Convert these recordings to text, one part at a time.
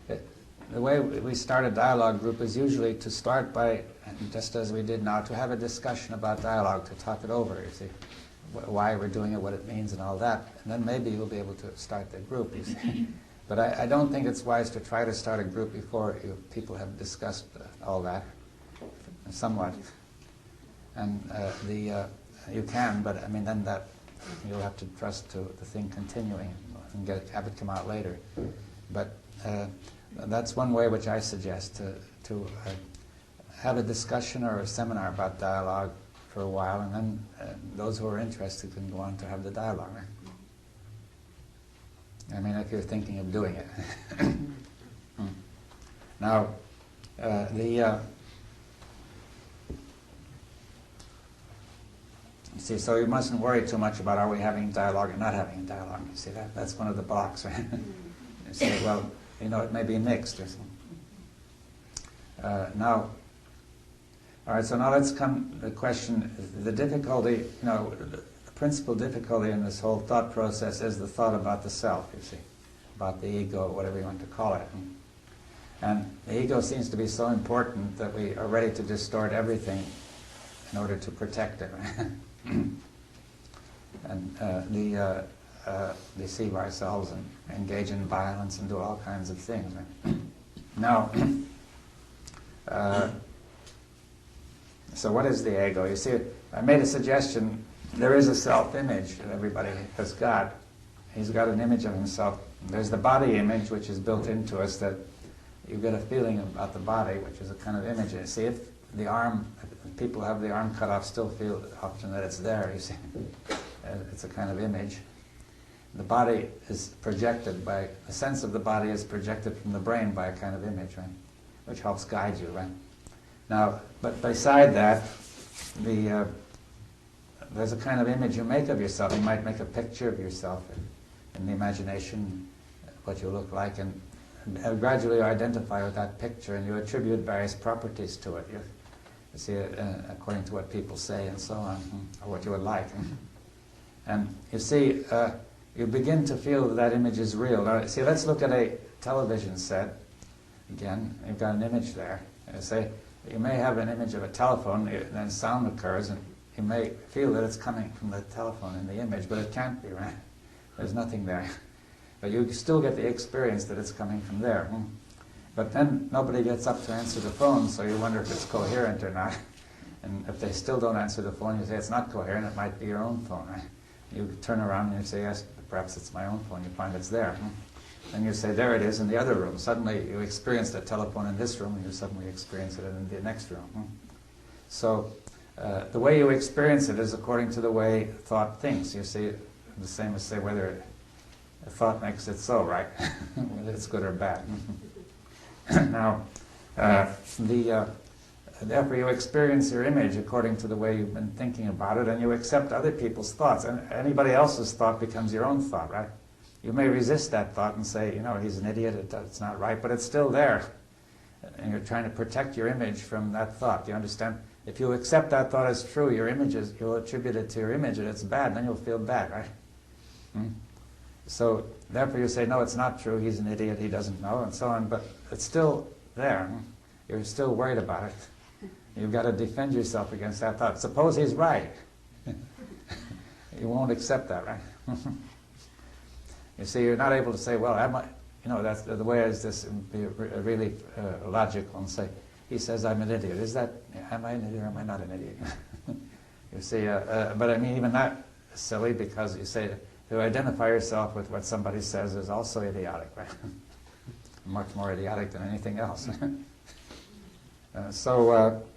The way we start a dialogue group is usually to start by, just as we did now, to have a discussion about dialogue, to talk it over, you see, why we're doing it, what it means, and all that. And then maybe you'll be able to start the group, you see. But I don't think it's wise to try to start a group before people have discussed all that, somewhat. And you can, but I mean, then that you'll have to trust to the thing continuing and have it come out later. But that's one way which I suggest, to have a discussion or a seminar about dialogue for a while, and then those who are interested can go on to have the dialogue. I mean, if you're thinking of doing it. Now, you see, so you mustn't worry too much about are we having dialogue or not having dialogue. You see, that's one of the blocks, right? You say, well, you know, it may be mixed or something. Now, all right, so now let's come to the question, the difficulty, you know, the principal difficulty in this whole thought process is the thought about the self, you see, about the ego, whatever you want to call it. And the ego seems to be so important that we are ready to distort everything in order to protect it, right? And deceive ourselves and engage in violence and do all kinds of things, right? Now, so what is the ego? You see, I made a suggestion. There is a self-image that everybody has got. He's got an image of himself. There's the body image, which is built into us, that you get a feeling about the body, which is a kind of image. You see, if the arm, if people have the arm cut off, still feel often that it's there, you see. It's a kind of image. The body is projected by, the sense of the body is projected from the brain by a kind of image, right? Which helps guide you, right? Now, but beside that, there's a kind of image you make of yourself. You might make a picture of yourself in the imagination, what you look like, and gradually you identify with that picture, and you attribute various properties to it. You see, according to what people say and so on, or what you would like. And you see, you begin to feel that that image is real. Now, see, let's look at a television set. Again, you've got an image there. You say, you may have an image of a telephone, and then sound occurs, and you may feel that it's coming from the telephone in the image, but it can't be, right? There's nothing there. But you still get the experience that it's coming from there. But then nobody gets up to answer the phone, so you wonder if it's coherent or not. And if they still don't answer the phone, you say it's not coherent, it might be your own phone, right? You turn around and you say, yes, perhaps it's my own phone. You find it's there. Then you say, there it is in the other room. Suddenly you experience the telephone in this room, and you suddenly experience it in the next room. So the way you experience it is according to the way thought thinks. You see, the same as say whether a thought makes it so, right? Whether it's good or bad. Now, therefore you experience your image according to the way you've been thinking about it, and you accept other people's thoughts. And anybody else's thought becomes your own thought, right? You may resist that thought and say, you know, he's an idiot, it's not right, but it's still there. And you're trying to protect your image from that thought. Do you understand? If you accept that thought as true, your image is, you'll attribute it to your image, and it's bad, and then you'll feel bad, right? So, therefore you say, no, it's not true, he's an idiot, he doesn't know, and so on, but it's still there. You're still worried about it. You've got to defend yourself against that thought. Suppose he's right. You won't accept that, right? You see, you're not able to say, well, am I, you know, that's the way is this, be really logical and say, he says I'm an idiot. Is that, am I an idiot or am I not an idiot? You see, but I mean, even that is silly, because you say, to identify yourself with what somebody says is also idiotic, right? Much more idiotic than anything else. Now, so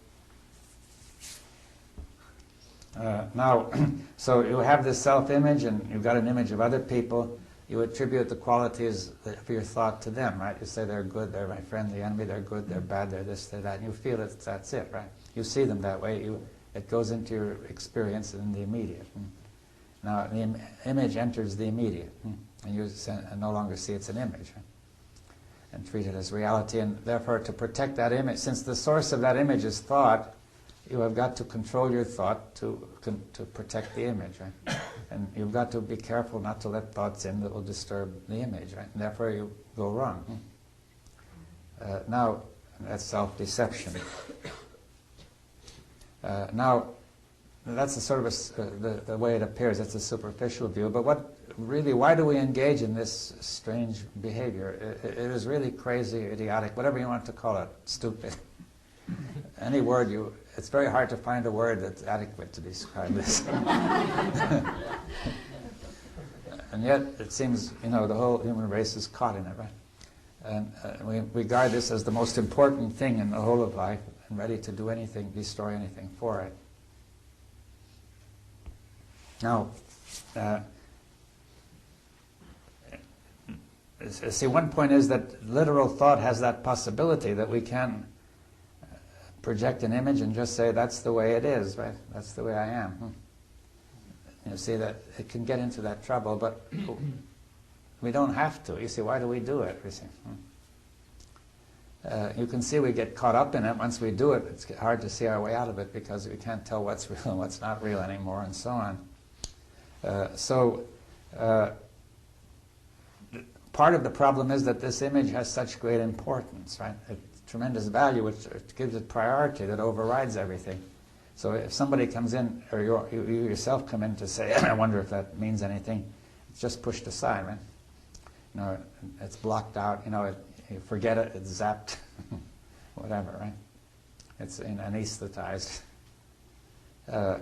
you have this self-image, and you've got an image of other people. You attribute the qualities of your thought to them, right? You say they're good, they're my friend, the enemy, they're good, they're bad, they're this, they're that, and you feel that's it, right? You see them that way. It goes into your experience in the immediate. Now, the image enters the immediate, and you no longer see it's an image, right? And treat it as reality. And therefore, to protect that image, since the source of that image is thought, you have got to control your thought to protect the image, right? And you've got to be careful not to let thoughts in that will disturb the image, right? And therefore, you go wrong. Now, that's self-deception. Now, that's the sort of the way it appears. That's a superficial view. But why do we engage in this strange behavior? It is really crazy, idiotic, whatever you want to call it, stupid. Any word it's very hard to find a word that's adequate to describe this. And yet, it seems, the whole human race is caught in it, right? And we regard this as the most important thing in the whole of life, and ready to do anything, destroy anything for it. Now, see, one point is that literal thought has that possibility that we can project an image and just say, that's the way it is, right? That's the way I am. You see, that it can get into that trouble, but we don't have to. You see, why do we do it? You see? You can see we get caught up in it. Once we do it, it's hard to see our way out of it because we can't tell what's real and what's not real anymore, and so on. Part of the problem is that this image has such great importance, right? Tremendous value, which gives it priority that overrides everything. So if somebody comes in, or you yourself come in to say, I wonder if that means anything, it's just pushed aside, right? It's blocked out, you forget it, it's zapped, whatever, right? It's anesthetized. You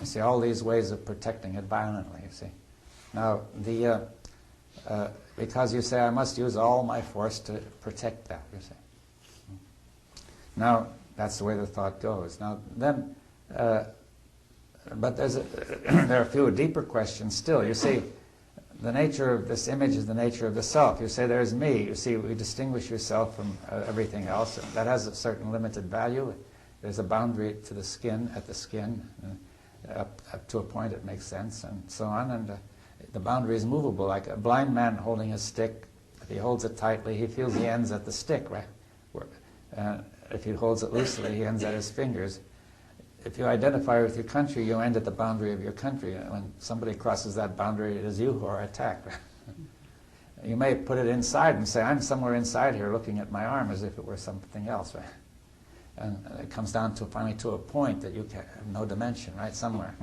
see, all these ways of protecting it violently, you see. Now, because you say, I must use all my force to protect that, you see. Now, that's the way the thought goes. Now, then, but there are a few deeper questions still. You see, the nature of this image is the nature of the self. You say, there's me. You see, we distinguish yourself from everything else. That has a certain limited value. There's a boundary to the skin, at the skin. Up to a point it makes sense, and so on. And the boundary is movable, like a blind man holding a stick. If he holds it tightly, he feels he ends at the stick, right? If he holds it loosely, he ends at his fingers. If you identify with your country, you end at the boundary of your country. When somebody crosses that boundary, it is you who are attacked. You may put it inside and say, I'm somewhere inside here looking at my arm as if it were something else, right? And it comes down to finally to a point that you have no dimension, right? Somewhere.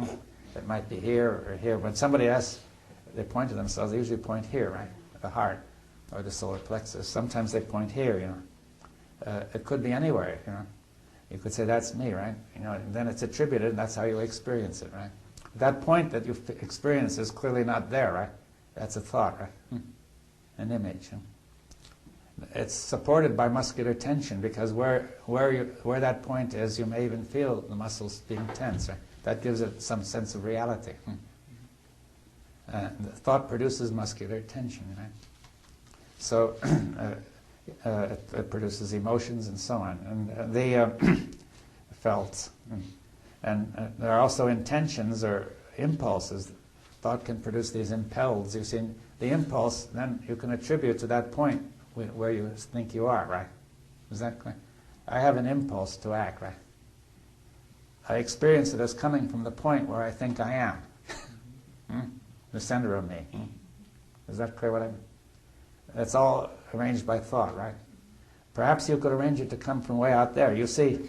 It might be here or here. When somebody asks, they point to themselves, they usually point here, right? The heart or the solar plexus. Sometimes they point here, it could be anywhere, You could say, that's me, right? And then it's attributed, and that's how you experience it, right? That point that you experience is clearly not there, right? That's a thought, right? An image. It's supported by muscular tension, because where that point is, you may even feel the muscles being tense, right? That gives it some sense of reality. The thought produces muscular tension, right? So it produces emotions and so on, and the felt, and there are also intentions or impulses. Thought can produce these impels. You see, the impulse, then you can attribute to that point where you think you are, right? Is that clear? I have an impulse to act, right? I experience it as coming from the point where I think I am, the center of me. Is that clear what I mean? That's all arranged by thought, right? Perhaps you could arrange it to come from way out there. You see,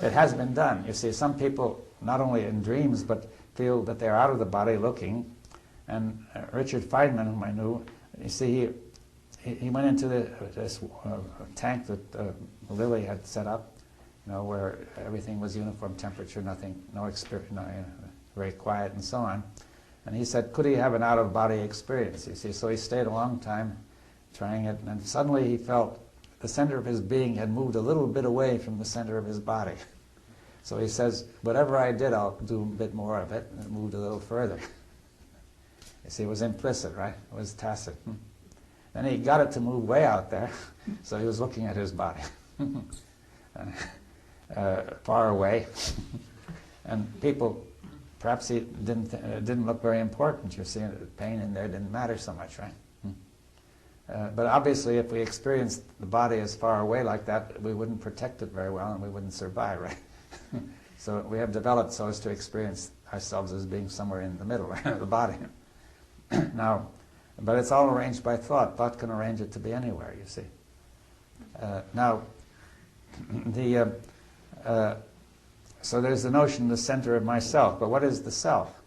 it has been done. You see, some people, not only in dreams, but feel that they're out of the body looking. And Richard Feynman, whom I knew, you see, he went into this tank that Lilly had set up, where everything was uniform temperature, no experience, very quiet and so on. And he said, could he have an out-of-body experience? You see, so he stayed a long time trying it, and suddenly he felt the center of his being had moved a little bit away from the center of his body. So he says, whatever I did, I'll do a bit more of it, and it moved a little further. You see, it was implicit, right? It was tacit. Then he got it to move way out there, so he was looking at his body, far away. And people, perhaps he didn't look very important. You see, the pain in there didn't matter so much, right? But obviously, if we experienced the body as far away like that, we wouldn't protect it very well, and we wouldn't survive, right? So we have developed so as to experience ourselves as being somewhere in the middle, right, of the body. Now, but it's all arranged by thought. Thought can arrange it to be anywhere, you see. Now, so there's the notion, the center of myself. But what is the self?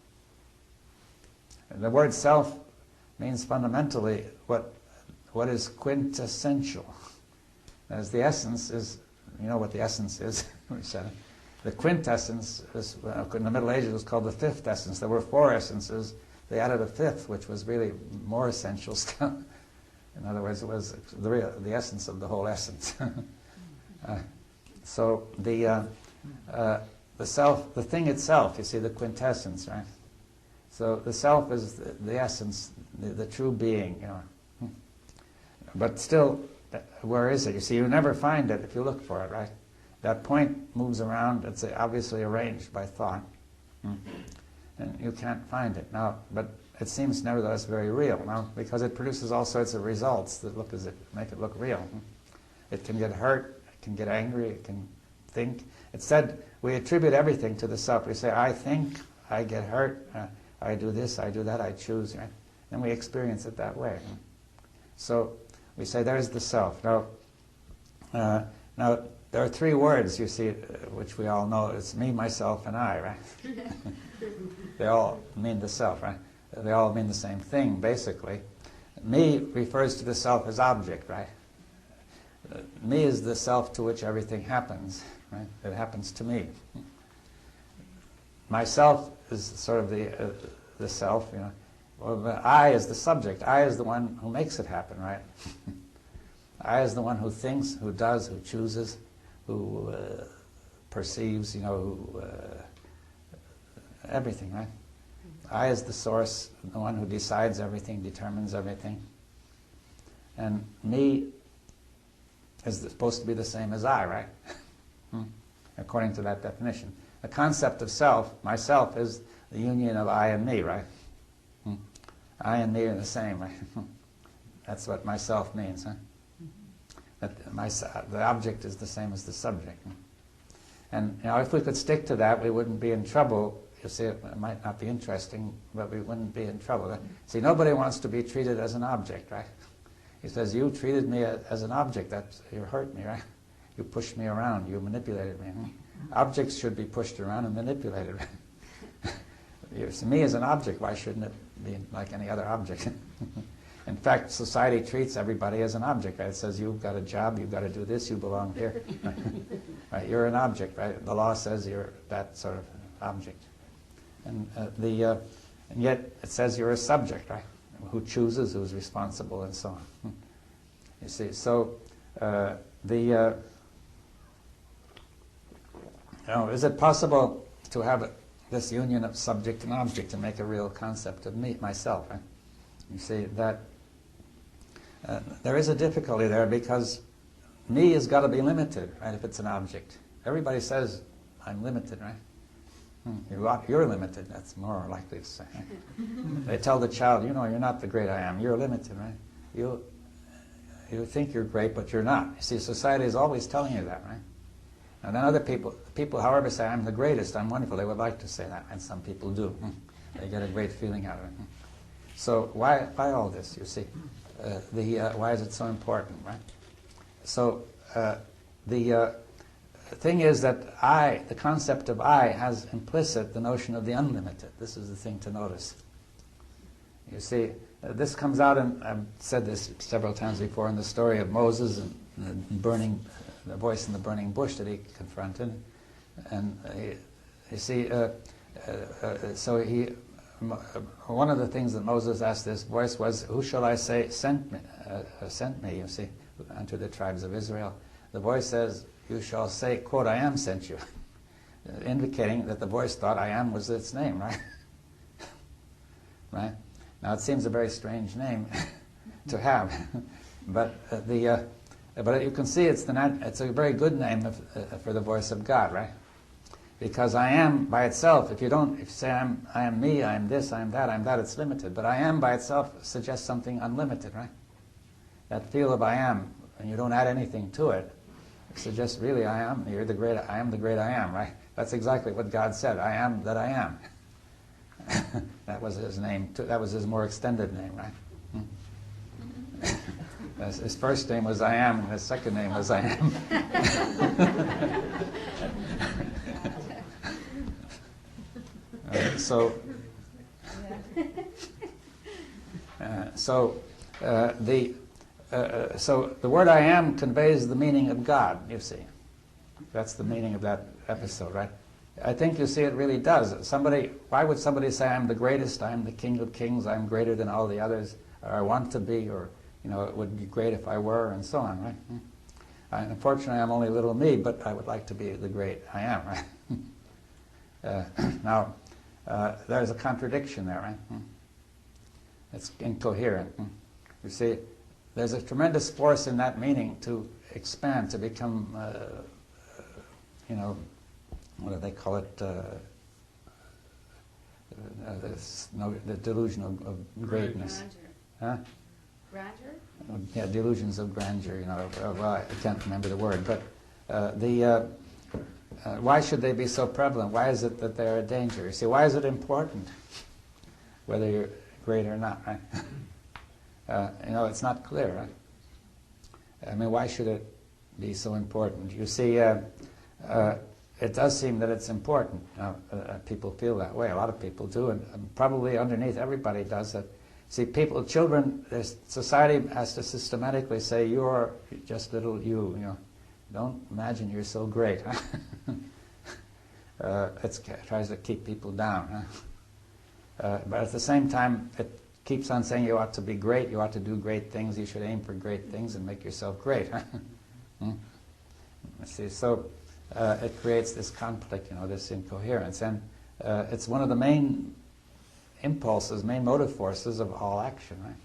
The word self means fundamentally what is quintessential. As the essence is, you know what the essence is. We said it. The quintessence is, in the Middle Ages, it was called the fifth essence. There were four essences. They added a fifth, which was really more essential still. In other words, it was the essence of the whole essence. So the self, the thing itself, you see, the quintessence, right? So the self is the essence, the true being, you know. But still, where is it? You see, you never find it if you look for it, right? That point moves around. It's obviously arranged by thought, and you can't find it now. But it seems nevertheless very real now, because it produces all sorts of results that make it look real. It can get hurt. It can get angry. It can think. It's said we attribute everything to the self. We say, I think, I get hurt, I do this, I do that, I choose, right? And we experience it that way. So we say there's the self. Now there are three words, you see, which we all know. It's me, myself, and I, right? They all mean the self, right? They all mean the same thing, basically. Me refers to the self as object, right? Me is the self to which everything happens, right? It happens to me. Myself is sort of the self, you know. Well, the I is the subject. I is the one who makes it happen, right? I is the one who thinks, who does, who chooses, who perceives, you know, everything, right? I is the source, the one who decides everything, determines everything. And me is supposed to be the same as I, right? According to that definition. The concept of self, myself, is the union of I and me, right? I and me are the same, right? That's what myself means, huh? That the object is the same as the subject. And you know, if we could stick to that, we wouldn't be in trouble. You see, it might not be interesting, but we wouldn't be in trouble. See, nobody wants to be treated as an object, right? He says, you treated me as an object. You hurt me, right? You pushed me around. You manipulated me. Objects should be pushed around and manipulated. You see me as an object. Why shouldn't it be like any other object? In fact, society treats everybody as an object, right? It says, you've got a job, you've got to do this, you belong here. Right? You're an object, right? The law says you're that sort of object. And yet it says you're a subject, right? Who chooses, who's responsible, and so on. You see, so you know, is it possible to have this union of subject and object to make a real concept of me, myself? Right? You see that there is a difficulty there, because me has got to be limited, right? If it's an object, everybody says I'm limited, right? You're limited. That's more likely to say. Right? They tell the child, you know, you're not the great I am. You're limited, right? You think you're great, but you're not. You see, society is always telling you that, right? And then other people, however, say, I'm the greatest, I'm wonderful. They would like to say that, and some people do. They get a great feeling out of it. So why all this, you see? Why is it so important, right? So the thing is that the concept of I has implicit the notion of the unlimited. This is the thing to notice. You see, this comes out, and I've said this several times before, in the story of Moses and the voice in the burning bush that he confronted. And you see, one of the things that Moses asked this voice was, who shall I say sent me, you see, unto the tribes of Israel? The voice says, you shall say, quote, I am sent you, indicating that the voice thought I am was its name, right? Right? Now it seems a very strange name to have, but you can see it's a very good name for the voice of God, right? Because I am by itself, if you say I am me, I am this, I am that, it's limited. But I am by itself suggests something unlimited, right? That feel of I am, and you don't add anything to it, it suggests really I am. I am the great I am, right? That's exactly what God said. I am that I am. That was his name. That was his more extended name, right? His first name was I Am, and his second name was I Am. So the word I Am conveys the meaning of God, you see. That's the meaning of that episode, right? I think, you see, it really does. Why would somebody say, I'm the greatest, I'm the king of kings, I'm greater than all the others, or I want to be, or, it would be great if I were, and so on, right? Unfortunately, I'm only little me, but I would like to be the great I Am, right? Now, there's a contradiction there, right? It's incoherent. You see, there's a tremendous force in that meaning to expand, to become, what do they call it? The delusion of greatness. Grandeur. Huh? Grandeur? Yeah, delusions of grandeur, well, I can't remember the word, but why should they be so prevalent? Why is it that they're a danger? You see, why is it important whether you're great or not, right? It's not clear, right? I mean, why should it be so important? You see, it does seem that it's important. People feel that way. A lot of people do, and probably underneath everybody does that. See, children, society has to systematically say, you're just little you, Don't imagine you're so great. It tries to keep people down. But at the same time, it keeps on saying you ought to be great, you ought to do great things, you should aim for great things and make yourself great. See, so it creates this conflict, this incoherence. And it's one of the main impulses, main motive forces of all action, right?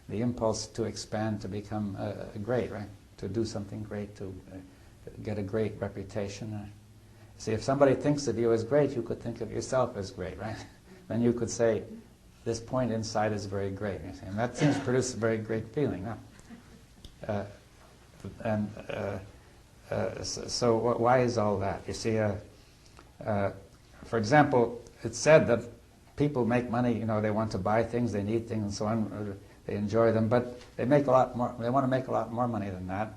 The impulse to expand, to become great, right? To do something great, to get a great reputation. Right? See, if somebody thinks of you as great, you could think of yourself as great, right? Then you could say, this point inside is very great. You see? And that seems to produce a very great feeling. Huh? So why is all that? You see, for example, it's said that people make money, they want to buy things, they need things and so on, they enjoy them, but they make a lot more, they want to make a lot more money than that.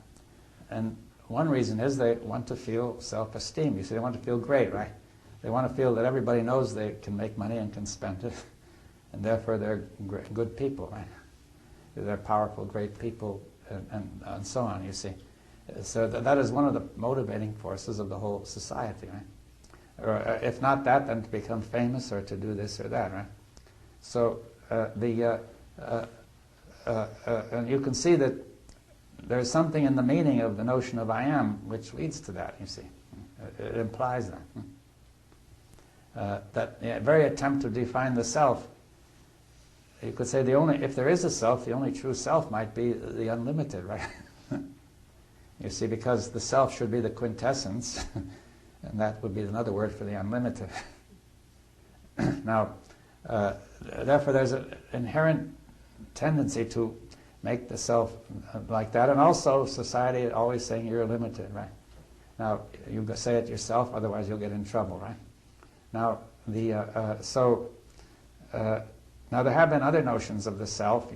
And one reason is they want to feel self-esteem. You see, they want to feel great, right? They want to feel that everybody knows they can make money and can spend it, and therefore they're good people, right? They're powerful, great people, and so on, you see. So that is one of the motivating forces of the whole society, right? Or if not that, then to become famous or to do this or that, right? So and you can see that there's something in the meaning of the notion of I am which leads to that, you see. It implies that. That very attempt to define the self, you could say if there is a self, the only true self might be the unlimited, right? You see, because the self should be the quintessence, and that would be another word for the unlimited. Now, therefore there's an inherent tendency to make the self like that, and also society always saying you're limited, right? Now, you say it yourself, otherwise you'll get in trouble, right? Now, now there have been other notions of the self,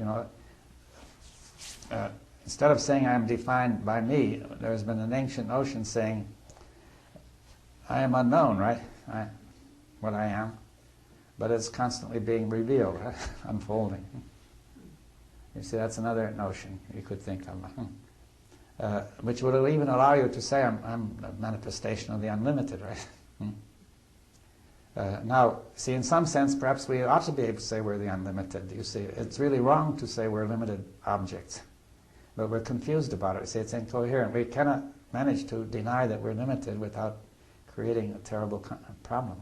instead of saying I am defined by me, there's been an ancient notion saying I am unknown, right? What I am. But it's constantly being revealed, right? Unfolding. You see, that's another notion you could think of. Which would even allow you to say I'm a manifestation of the unlimited, right? Now, see, in some sense, perhaps we ought to be able to say we're the unlimited. You see, it's really wrong to say we're limited objects. But we're confused about it. See, it's incoherent. We cannot manage to deny that we're limited without creating a terrible problem.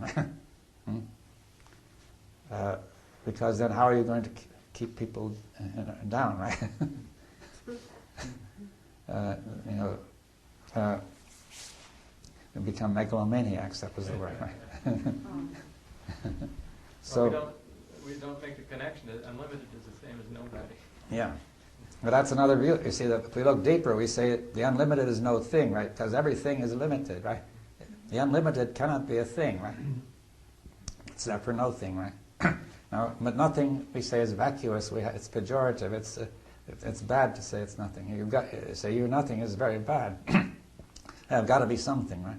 Because then how are you going to keep people down, right? Become megalomaniacs, that was the word, right? So well, we don't make the connection that unlimited is the same as nobody. Yeah. But that's another view. You see, that if we look deeper, we say the unlimited is no thing, right? Because everything is limited, right? The unlimited cannot be a thing, right? It's therefore no thing, right? Now, but nothing, we say, is vacuous. It's pejorative. It's It's bad to say it's nothing. You've got say you're nothing is very bad. There's got to be something, right?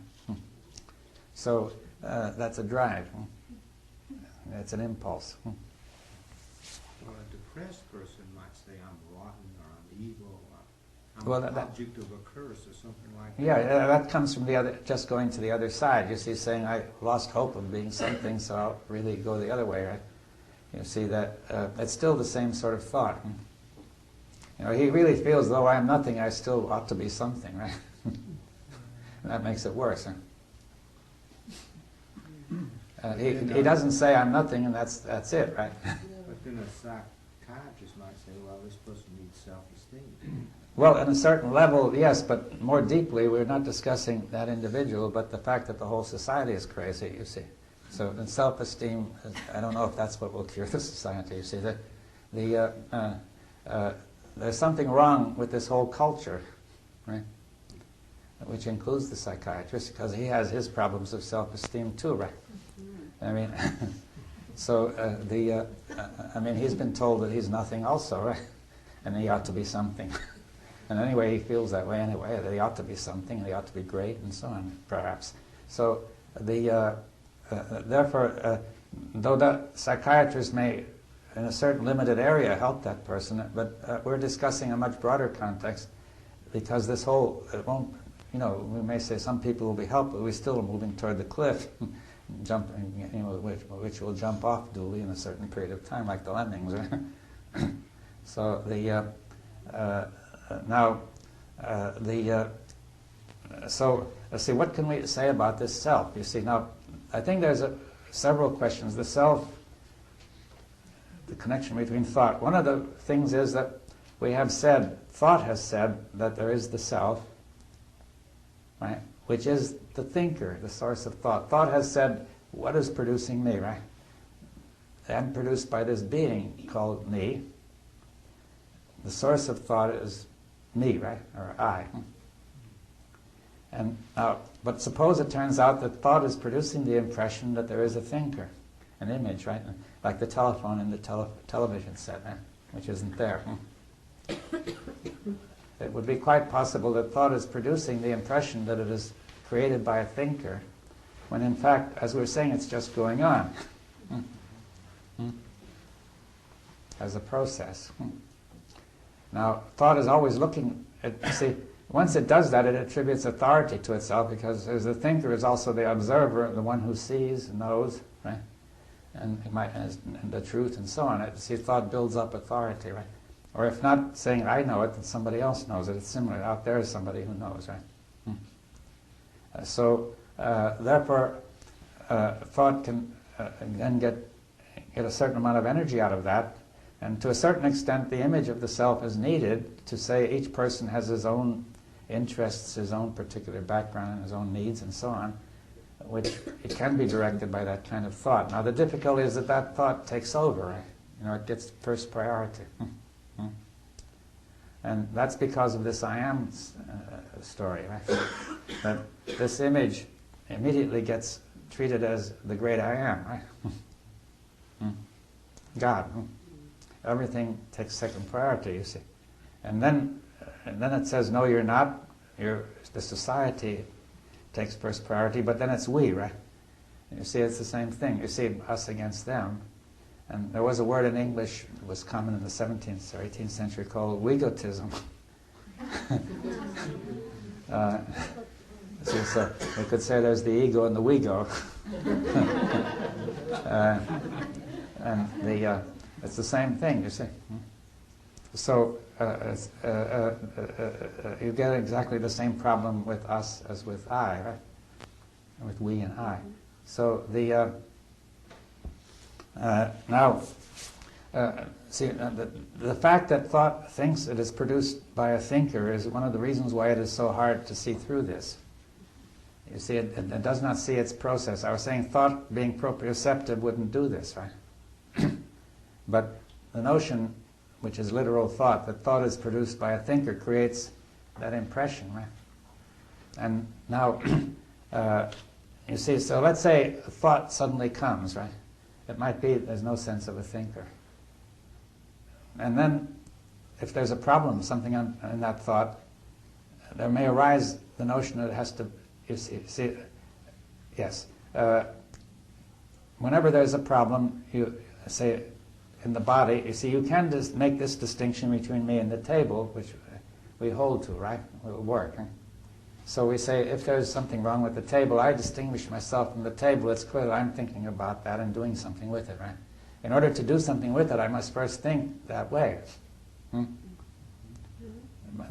So that's a drive. It's an impulse. Well, a depressed person might say, I'm rotten, or I'm evil, or I'm an object of a curse, or something like that. Yeah, that comes from the other, just going to the other side. You see, saying, I lost hope of being something, so I'll really go the other way, right? You see that it's still the same sort of thought. You know, he really feels, though I am nothing, I still ought to be something, right? And that makes it worse. Huh? He doesn't say I'm nothing, and that's it, right? But then a psychiatrist might say, well, this person needs self-esteem. Well, on a certain level, yes, but more deeply, we're not discussing that individual, but the fact that the whole society is crazy, you see. So in self-esteem, I don't know if that's what will cure the society, you see. There's something wrong with this whole culture, right? Which includes the psychiatrist, because he has his problems of self-esteem too, right? I mean, so I mean, he's been told that he's nothing also, right? And he ought to be something. And anyway, he feels that way anyway, that he ought to be something, and he ought to be great, and so on, perhaps. So therefore, though the psychiatrist may, in a certain limited area, help that person, but we're discussing a much broader context, because this whole, it won't, you know, we may say some people will be helped, but we're still moving toward the cliff, jumping, you know, which will jump off duly in a certain period of time, like the lemmings, right? So so let's see, what can we say about this self? You see, now I think there's several questions. The self, the connection between thought. One of the things is that we have said, thought has said that there is the self, right, which is the thinker, the source of thought. Thought has said, what is producing me, right? I'm produced by this being called me. The source of thought is me, right, or I. And now, but suppose it turns out that thought is producing the impression that there is a thinker, an image, right, like the telephone in the television set, right? Which isn't there. It would be quite possible that thought is producing the impression that it is created by a thinker, when in fact, as we were saying, it's just going on as a process. Now, thought is always looking at, see, once it does that, it attributes authority to itself, because as the thinker is also the observer, the one who sees, knows, right? And the truth and so on. See, thought builds up authority, right? Or if not saying I know it, then somebody else knows it. It's similar. Out there is somebody who knows, right? Therefore, thought can then get a certain amount of energy out of that. And to a certain extent, the image of the self is needed to say each person has his own interests, his own particular background, and his own needs, and so on, which it can be directed by that kind of thought. Now, the difficulty is that that thought takes over. Right? You know, it gets first priority. And that's because of this I am story, right? That this image immediately gets treated as the great I am, right? God. Everything takes second priority, you see. And then it says, no, you're not. The society takes first priority, but then it's we, right? You see, it's the same thing. You see, us against them. And there was a word in English that was common in the 17th or 18th century called wegotism. So we could say there's the ego and the we-go. It's the same thing, you see. So you get exactly the same problem with us as with I, right? With we and I. So the fact that thought thinks it is produced by a thinker is one of the reasons why it is so hard to see through this. You see, it does not see its process. I was saying thought being proprioceptive wouldn't do this, right? But the notion, which is literal thought, that thought is produced by a thinker, creates that impression, right? And now, you see, so let's say a thought suddenly comes, right? It might be there's no sense of a thinker. And then if there's a problem, something in that thought, there may arise the notion that it has to, you see yes. Whenever there's a problem, you say in the body, you see, you can just make this distinction between me and the table, which we hold to, right? It will work. Right? So we say, if there's something wrong with the table, I distinguish myself from the table. It's clear that I'm thinking about that and doing something with it, right? In order to do something with it, I must first think that way.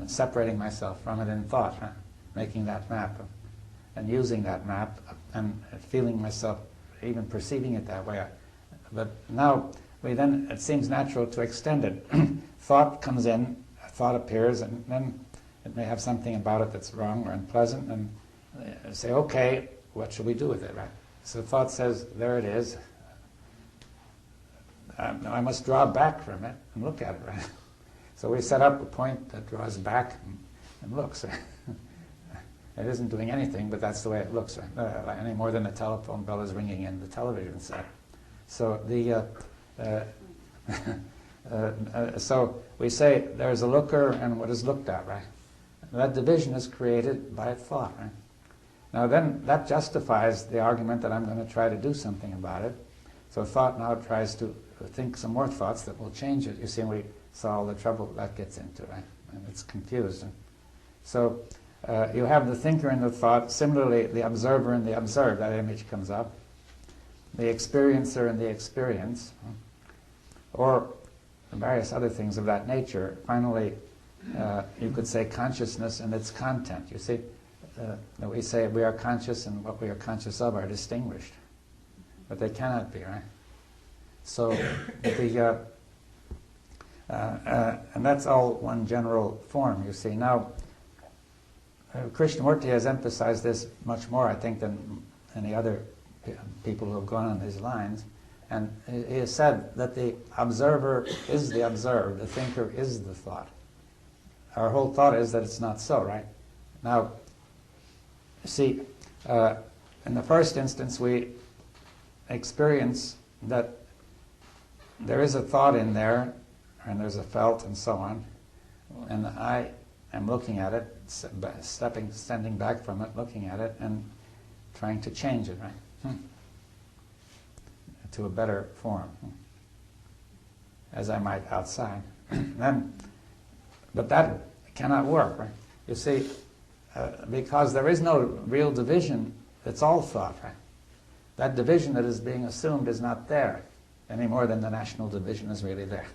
Separating myself from it in thought, right? Making that map, and using that map, and feeling myself, even perceiving it that way. But now, it seems natural to extend it. Thought comes in, thought appears, and then it may have something about it that's wrong or unpleasant, and say, okay, what should we do with it, right? So thought says, there it is. I must draw back from it and look at it, right? So we set up a point that draws back and looks. It isn't doing anything, but that's the way it looks, right? Any more than the telephone bell is ringing in the television set. So so we say there's a looker and what is looked at, right? That division is created by thought, right? Now then, that justifies the argument that I'm going to try to do something about it. So thought now tries to think some more thoughts that will change it. You see, we saw all the trouble that gets into, right? And it's confused. And so you have the thinker and the thought. Similarly, the observer and the observed, that image comes up. The experiencer and the experience, or various other things of that nature. Finally, you could say consciousness and its content. You see, that we say we are conscious and what we are conscious of are distinguished. But they cannot be, right? So, and that's all one general form, you see. Now, Krishnamurti has emphasized this much more, I think, than any other people who have gone on these lines. And he has said that the observer is the observed, the thinker is the thought. Our whole thought is that it's not so, right? Now, see, in the first instance, we experience that there is a thought in there, and there's a felt, and so on, and I am looking at it, standing back from it, looking at it, and trying to change it, right? To a better form, as I might outside. But that cannot work, right? You see, because there is no real division, it's all thought, right? That division that is being assumed is not there, any more than the national division is really there.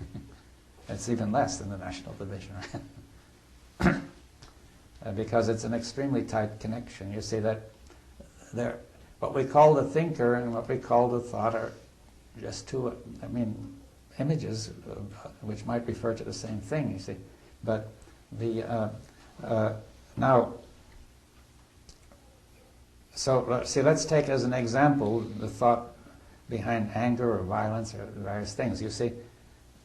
It's even less than the national division, right? Because it's an extremely tight connection. You see that what we call the thinker and what we call the thought are just two, images which might refer to the same thing, you see. But now, so see, let's take as an example the thought behind anger or violence or various things. You see,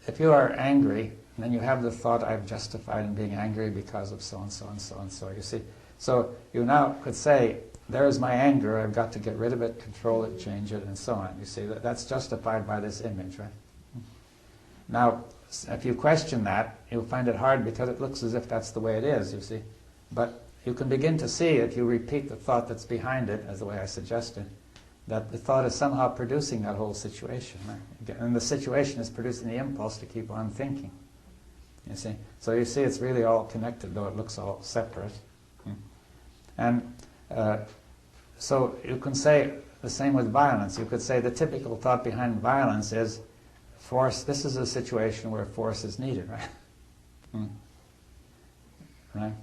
if you are angry, then you have the thought, I've justified in being angry because of so and so and so and so, you see. So you now could say, there's my anger, I've got to get rid of it, control it, change it, and so on. You see, that's justified by this image, right? Now, if you question that, you'll find it hard because it looks as if that's the way it is, you see. But you can begin to see, if you repeat the thought that's behind it, as the way I suggested, that the thought is somehow producing that whole situation, right? And the situation is producing the impulse to keep on thinking, you see. So you see it's really all connected, though it looks all separate. And so you can say the same with violence. You could say the typical thought behind violence is force. This is a situation where force is needed, right? Right?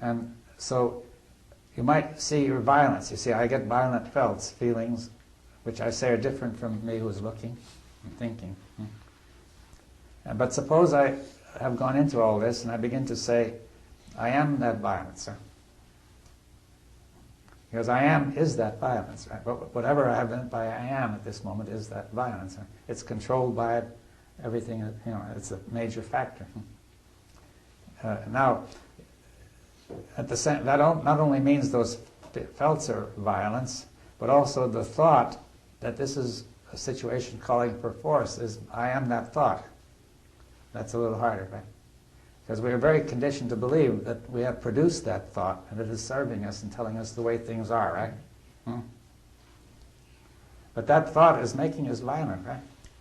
And so you might see your violence. You see, I get violent felts, feelings, which I say are different from me who's looking and thinking. But suppose I have gone into all this and I begin to say, I am that violence. Because I am is that violence, right? Whatever I have meant by I am at this moment is that violence. It's controlled by it, everything, it's a major factor. Now, at the same, that not only means those felts are violence, but also the thought that this is a situation calling for force is I am that thought. That's a little harder, right? Because we are very conditioned to believe that we have produced that thought and it is serving us and telling us the way things are, right? But that thought is making us violent, right?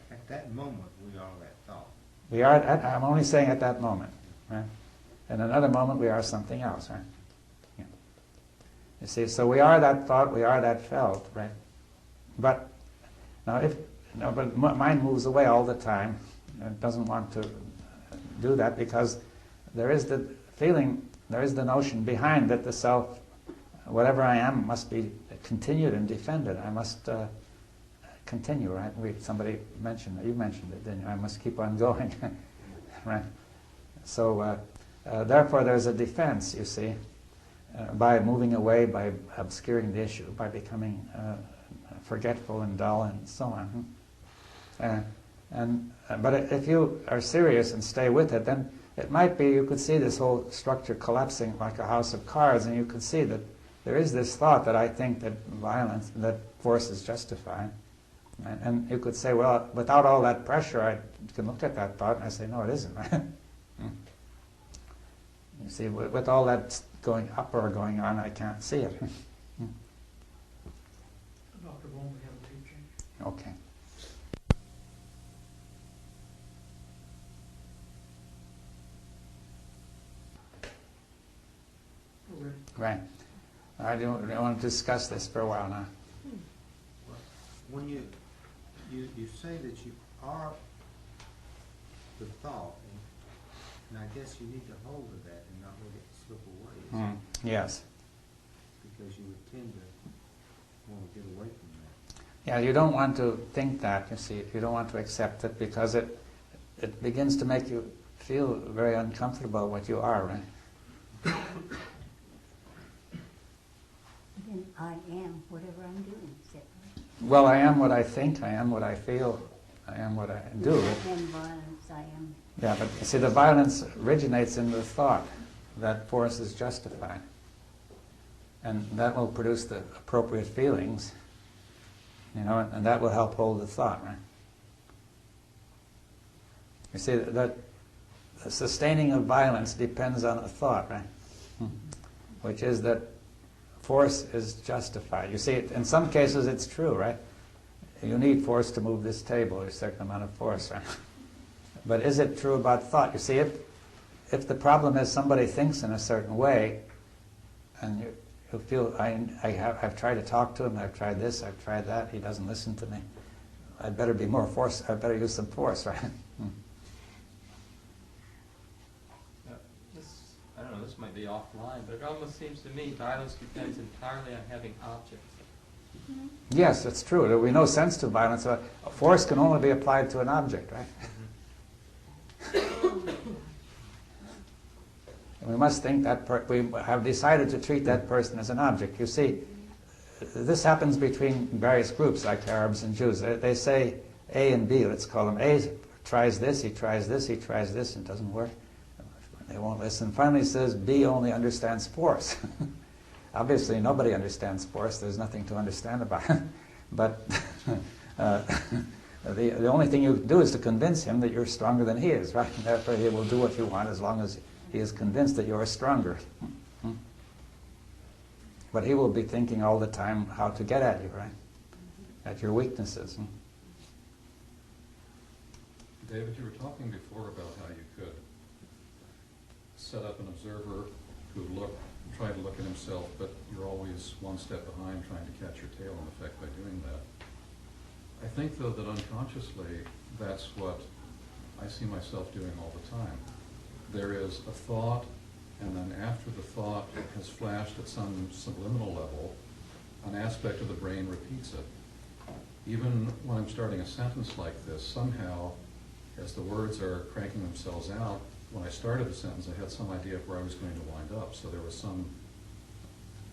At that moment, we are that thought. We are, I'm only saying at that moment, right? In another moment, we are something else, right? Yeah. You see, so we are that thought, we are that felt, right? But now, but mind moves away all the time. It doesn't want to do that because there is the feeling, there is the notion behind that the self, whatever I am, must be continued and defended. I must continue, right? Somebody mentioned it, you mentioned it, didn't you? I must keep on going, right? So therefore there's a defense, you see, by moving away, by obscuring the issue, by becoming forgetful and dull and so on. But if you are serious and stay with it, then it might be you could see this whole structure collapsing like a house of cards, and you could see that there is this thought that I think that violence, that force is justified. And you could say, well, without all that pressure, I can look at that thought and I say, no, it isn't. You see, with all that going up or going on, I can't see it. Dr. Bohm, we have a teaching. Okay. Right. I don't want to discuss this for a while now. When you say that you are the thought, and I guess you need to hold to that and not let it slip away. Yes. Because you would tend to want to get away from that. Yeah, you don't want to think that, you see. You don't want to accept it because it begins to make you feel very uncomfortable what you are, right? Then I am whatever I'm doing, is that right? Well, I am what I think, I am what I feel, I am what I do. I am violence, I am. Yeah, but you see, the violence originates in the thought that force is justified. And that will produce the appropriate feelings, and that will help hold the thought, right? You see, that the sustaining of violence depends on a thought, right? Which is that force is justified. You see, in some cases it's true, right? You need force to move this table, a certain amount of force, right? But is it true about thought? You see, if the problem is somebody thinks in a certain way, and you feel, I've tried to talk to him, I've tried this, I've tried that, he doesn't listen to me, I'd better be more force, I'd better use some force, right? I don't know, this might be offline, but it almost seems to me violence depends entirely on having objects. Yes, it's true. There will be no sense to violence. A force can only be applied to an object, right? And we must think that we have decided to treat that person as an object. You see, this happens between various groups like Arabs and Jews. They say A and B, let's call them. A tries this, he tries this, he tries this, and it doesn't work. They won't listen. Finally says B only understands force. Obviously nobody understands force. There's nothing to understand about it. But the only thing you can do is to convince him that you're stronger than he is, right? And therefore he will do what you want as long as he is convinced that you're stronger. But he will be thinking all the time how to get at you, right? At your weaknesses. David, you were talking before about how you could set up an observer who try to look at himself, but you're always one step behind trying to catch your tail in effect by doing that. I think, though, that unconsciously that's what I see myself doing all the time. There is a thought, and then after the thought has flashed at some subliminal level, an aspect of the brain repeats it. Even when I'm starting a sentence like this, somehow, as the words are cranking themselves out, when I started the sentence, I had some idea of where I was going to wind up. So there was some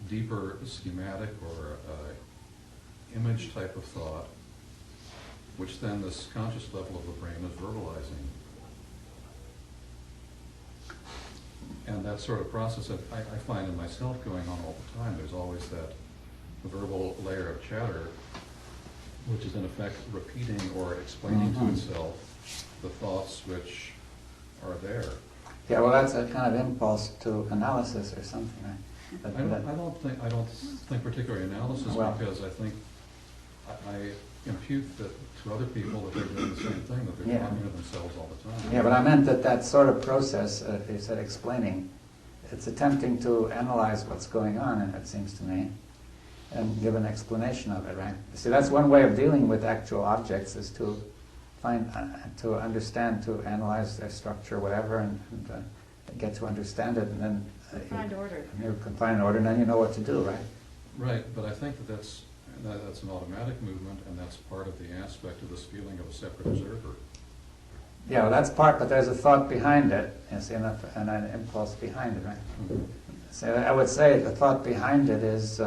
deeper schematic or image type of thought, which then this conscious level of the brain is verbalizing. And that sort of process I find in myself going on all the time. There's always that verbal layer of chatter, which is in effect repeating or explaining to itself the thoughts which are there. Yeah, well, that's a kind of impulse to analysis or something, right? I don't think particularly analysis, Well- because I think I impute that to other people that they're doing the same thing, that they're Yeah. talking to themselves all the time. Yeah, but I meant that sort of process, you said explaining, it's attempting to analyze what's going on, and it seems to me, and give an explanation of it, right? See, that's one way of dealing with actual objects, is to to understand, to analyze their structure, whatever, and get to understand it, and then Find order. you can find order, and then you know what to do, right? Right, but I think that's an automatic movement, and that's part of the aspect of this feeling of a separate observer. Yeah, well, that's part, but there's a thought behind it, you see, and an impulse behind it, right? Mhm. So I would say the thought behind it is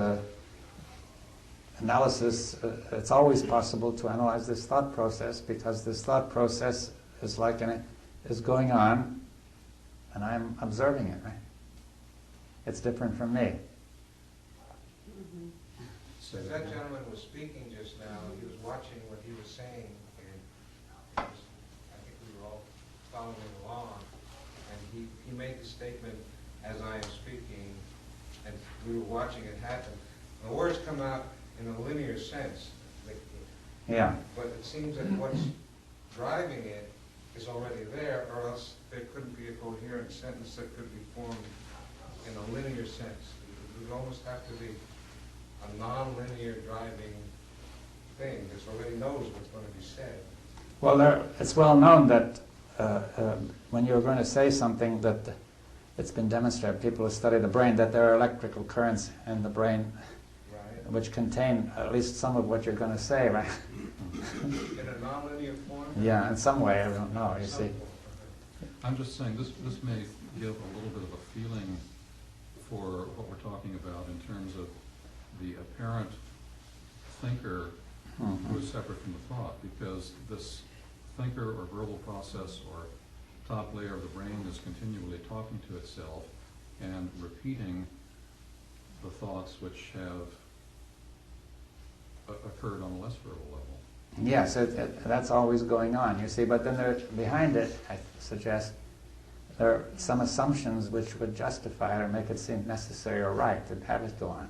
analysis. It's always possible to analyze this thought process, because this thought process is is going on, and I'm observing it, right? It's different from me. Say As that that again. gentleman was speaking just now, he was watching what he was saying, and I think we were all following along, and he made the statement, as I am speaking, and we were watching it happen. The words come out in a linear sense, Yeah. but it seems that what's driving it is already there, or else there couldn't be a coherent sentence that could be formed in a linear sense. It would almost have to be a non-linear driving thing that already knows what's going to be said. Well, it's well known that when you're going to say something that it's been demonstrated, people who study the brain, that there are electrical currents in the brain Right? which contain at least some of what you're going to say, right? In a non-linear form? Yeah, in some way, I don't know, you see. I'm just saying, this may give a little bit of a feeling for what we're talking about in terms of the apparent thinker who is separate from the thought, because this thinker or verbal process or top layer of the brain is continually talking to itself and repeating the thoughts which have occurred on a less verbal level. Yes, that's always going on, you see, but then behind it, I suggest, there are some assumptions which would justify it or make it seem necessary or right to have it go on.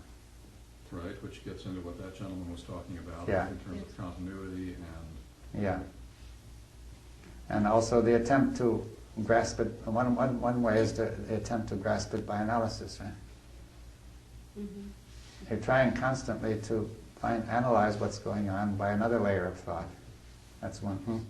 Right, which gets into what that gentleman was talking about Yeah. in terms of continuity and Yeah. And also the attempt to grasp it, one way is the attempt to grasp it by analysis, right? Mhm. You're trying constantly to analyze what's going on by another layer of thought. That's one.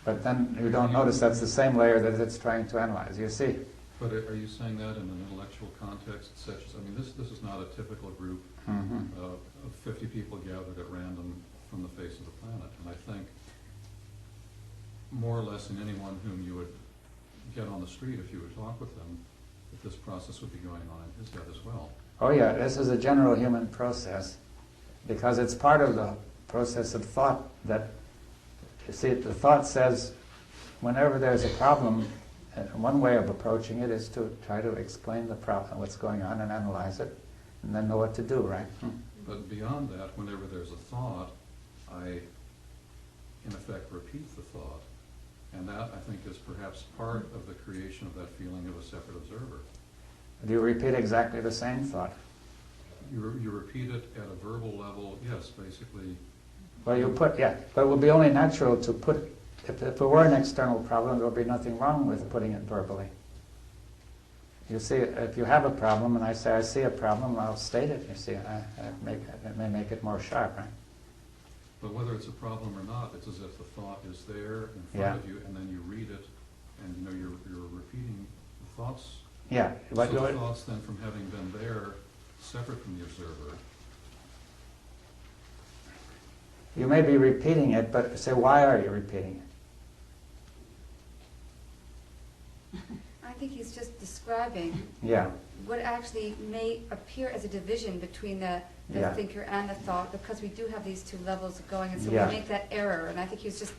But then you don't notice that's the same layer that it's trying to analyze, you see? But are you saying that in an intellectual context such as, I mean, this is not a typical group of 50 people gathered at random from the face of the planet. And I think more or less in anyone whom you would get on the street if you would talk with them, that this process would be going on in his head as well. Oh yeah, this is a general human process, because it's part of the process of thought that, you see, the thought says whenever there's a problem, one way of approaching it is to try to explain the problem, what's going on, and analyze it, and then know what to do, right? But beyond that, whenever there's a thought, I, in effect, repeat the thought. And that, I think, is perhaps part of the creation of that feeling of a separate observer. Do you repeat exactly the same thought? You repeat it at a verbal level, yes, basically. Well, but it would be only natural to put it, if it were an external problem, there would be nothing wrong with putting it verbally. You see, if you have a problem, and I say, I see a problem, I'll state it, you see, it may make it more sharp, right? But whether it's a problem or not, it's as if the thought is there in front Yeah. of you, and then you read it, and you know you're repeating the thoughts. Yeah, but So the thoughts then, from having been there, separate from the observer, you may be repeating it, but say, why are you repeating I think he's just describing it? Yeah, what actually may appear as a division between the Yeah. thinker and the thought, because we do have these two levels going, and so Yeah. we make that error. And I think he was just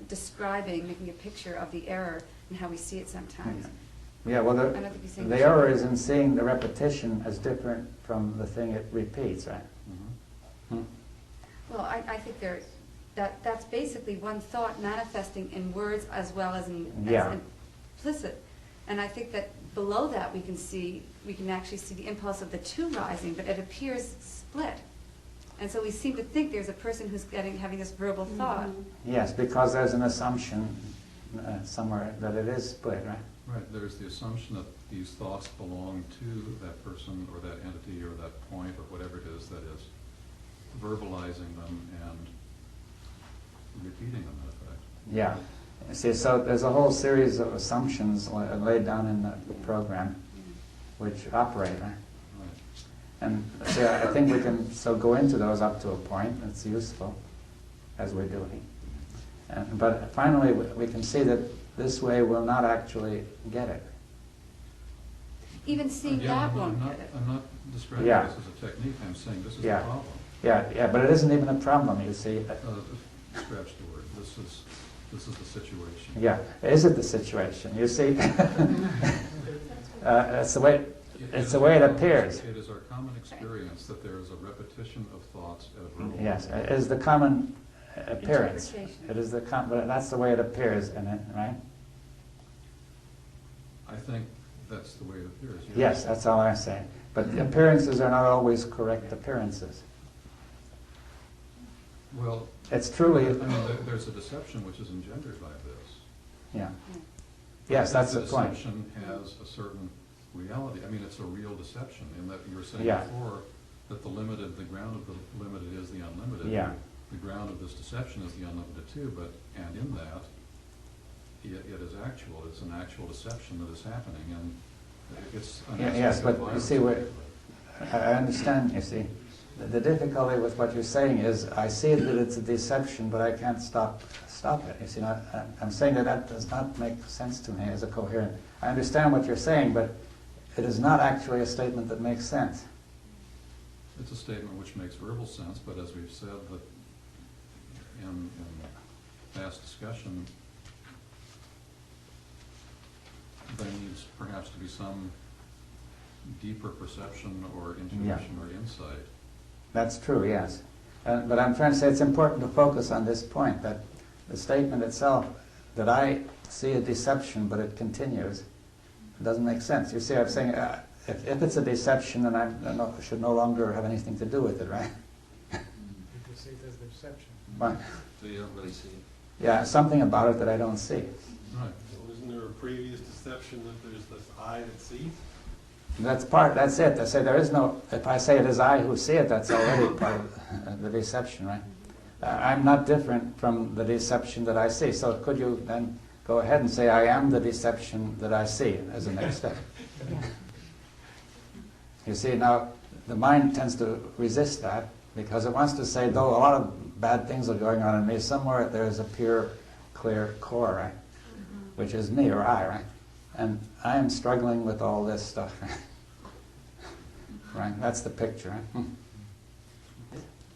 describing, making a picture of the error and how we see it sometimes. yeah. Well, I don't think he's saying the error is in seeing the repetition as different from the thing it repeats, right? Well, I think that's basically one thought manifesting in words as well as in Yeah. implicit. And I think that below that we can actually see the impulse of the two rising, but it appears split. And so we seem to think there's a person who's having this verbal thought. Yes, because there's an assumption somewhere that it is split, right? Right, there's the assumption that these thoughts belong to that person or that entity or that point or whatever it is that is verbalizing them and repeating them in effect. Yeah. See, so there's a whole series of assumptions laid down in the program which operate, right? Right. And see, I think we can go into those up to a point. It's useful, as we're doing. But finally, we can see that this way we'll not actually get it. Even seeing Again, that I'm won't not, get it. I'm not describing Yeah. this as a technique, I'm saying this is Yeah. a problem. Yeah, but it isn't even a problem, you see. Scratch the word, this is the situation. Yeah, is it the situation? You see, it's the way it appears. It is our common experience that there is a repetition of thoughts at a verbal Yes, level. it is the common appearance. Interpretation. It is but that's the way it appears in it, right? I think that's the way it appears. Yes, that's all I'm saying. But the appearances are not always correct appearances. Well, It's truly, I mean, there's a deception which is engendered by this. yeah. Yes, that's the point. Deception has a certain reality. I mean, it's a real deception in that you were saying Yeah. before that the ground of the limited is the unlimited. Yeah. The ground of this deception is the unlimited too, and in that, it is actual. It's an actual deception that is happening, and it's an Yes, aspect but of you see, I understand, you see. The difficulty with what you're saying is, I see that it's a deception, but I can't stop it. You see, I'm saying that does not make sense to me as a coherent. I understand what you're saying, but it is not actually a statement that makes sense. It's a statement which makes verbal sense, but as we've said that in past discussion, there needs perhaps to be some deeper perception or intuition or insight. That's true, yes. But I'm trying to say it's important to focus on this point, that the statement itself, that I see a deception, but it continues, it doesn't make sense. You see, I'm saying, if it's a deception, then I should no longer have anything to do with it, right? You could see it as deception. Right. So you don't really see it. Yeah, something about it that I don't see. Right. So isn't there a previous deception that there's this eye that sees? That's it. I say there is no, if I say it is I who see it, that's already part of the deception, right? I'm not different from the deception that I see. So could you then go ahead and say, I am the deception that I see as a next step? Yeah. You see, now, the mind tends to resist that because it wants to say, though a lot of bad things are going on in me, somewhere there's a pure, clear core, right? Which is me or I, right? And I am struggling with all this stuff, right? That's the picture, right?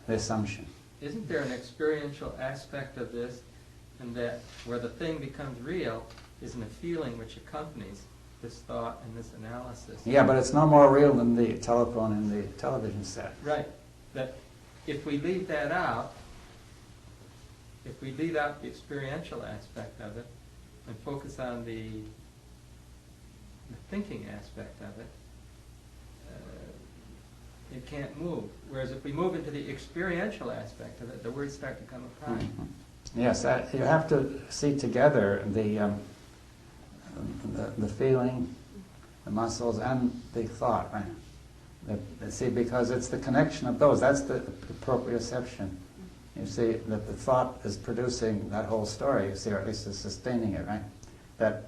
The assumption. Isn't there an experiential aspect of this, and that where the thing becomes real is in a feeling which accompanies this thought and this analysis? Yeah, but it's no more real than the telephone in the television set. Right. That if we leave that out, if we leave out the experiential aspect of it and focus on the thinking aspect of it, it can't move. Whereas if we move into the experiential aspect of it, the words start to come apart. Mhm. Yes, you have to see together the feeling, the muscles, and the thought, right? See, because it's the connection of those. That's the proprioception. You see that the thought is producing that whole story, you see, or at least is sustaining it, right? That,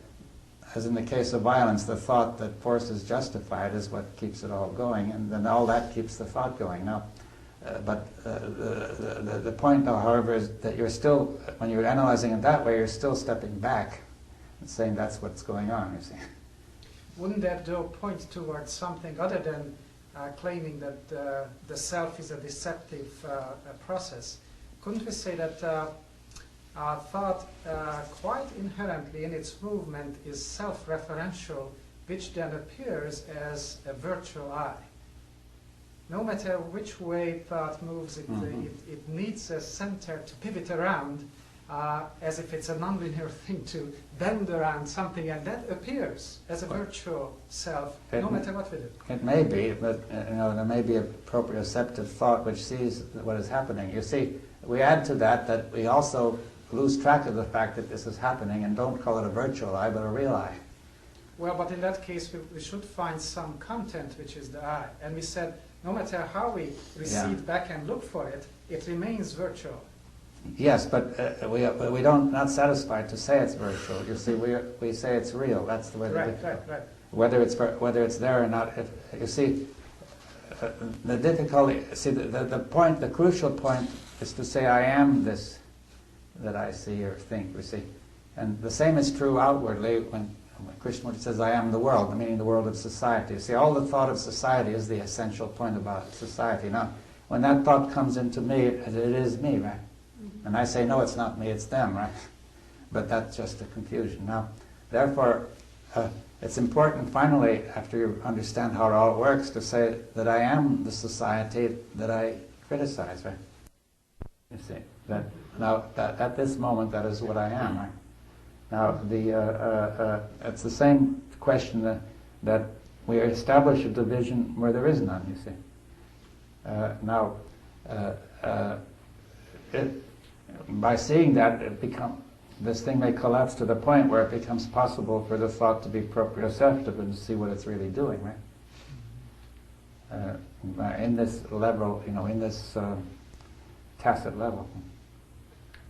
as in the case of violence, the thought that force is justified is what keeps it all going, and then all that keeps the thought going. Now, the point, though, however, is that you're still, when you're analyzing it that way, you're still stepping back and saying that's what's going on, you see. Wouldn't that, though, point towards something other than claiming that the self is a deceptive process? Couldn't we say that our thought quite inherently in its movement is self-referential, which then appears as a virtual I? No matter which way thought moves, it needs a center to pivot around, as if it's a nonlinear thing to bend around something, and that appears as a virtual self, no matter what we do. It may be, but there may be a proprioceptive thought which sees what is happening. You see, we add to that we also lose track of the fact that this is happening and don't call it a virtual I, but a real I. Well, but in that case, we should find some content, which is the I. And we said, no matter how we recede back and look for it, it remains virtual. Yes, but we don't not satisfied to say it's virtual. You see, we say it's real. That's the way. Right. Whether it's there or not. If you see, the difficulty. See, the point, the crucial point, is to say I am this that I see or think. You see, and the same is true outwardly when Krishnamurti says I am the world, meaning the world of society. You see, all the thought of society is the essential point about society. Now, when that thought comes into me, it is me, right? And I say, no, it's not me, it's them, right? But that's just a confusion. Now, therefore, it's important, finally, after you understand how it all works, to say that I am the society that I criticize, right? You see, that now, that at this moment, that is what I am, right? Now, it's the same question that we establish a division where there is none, you see. By seeing that, this thing may collapse to the point where it becomes possible for the thought to be proprioceptive and to see what it's really doing, right? In this level, in this tacit level.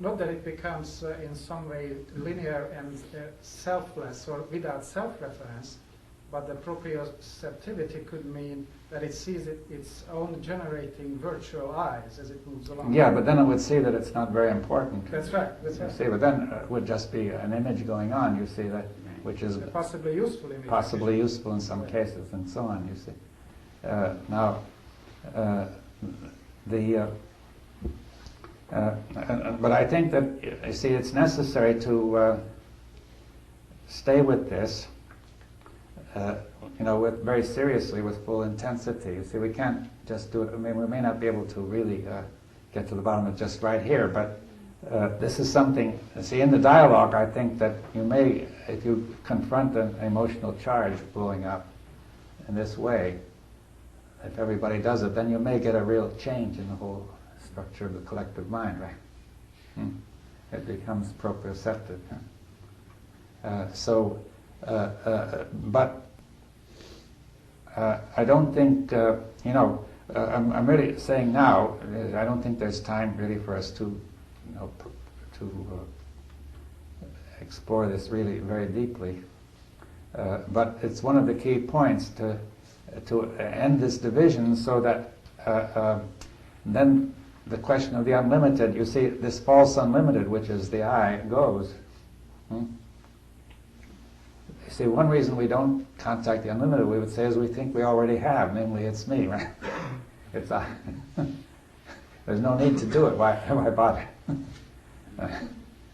Not that it becomes in some way linear and selfless or without self-reference, but the proprioceptivity could mean that it sees its own generating virtual eyes as it moves along. Yeah, but then it would see that it's not very important. That's right. See, but then it would just be an image going on, you see, that which is a possibly useful image. Possibly useful in some cases, and so on, you see. But I think that, you see, it's necessary to stay with this, very seriously, with full intensity. You see, we can't just do it. I mean, we may not be able to really get to the bottom of it just right here, but this is something, see, in the dialogue, I think that you may, if you confront an emotional charge blowing up in this way, if everybody does it, then you may get a real change in the whole structure of the collective mind, right? It becomes proprioceptive. But I don't think, I'm really saying now, I don't think there's time really for us to explore this really very deeply. But it's one of the key points to end this division, so that then the question of the unlimited, you see, this false unlimited, which is the I, goes. You see, one reason we don't contact the unlimited, we would say, is we think we already have, namely it's me, right? It's I. There's no need to do it. Why bother?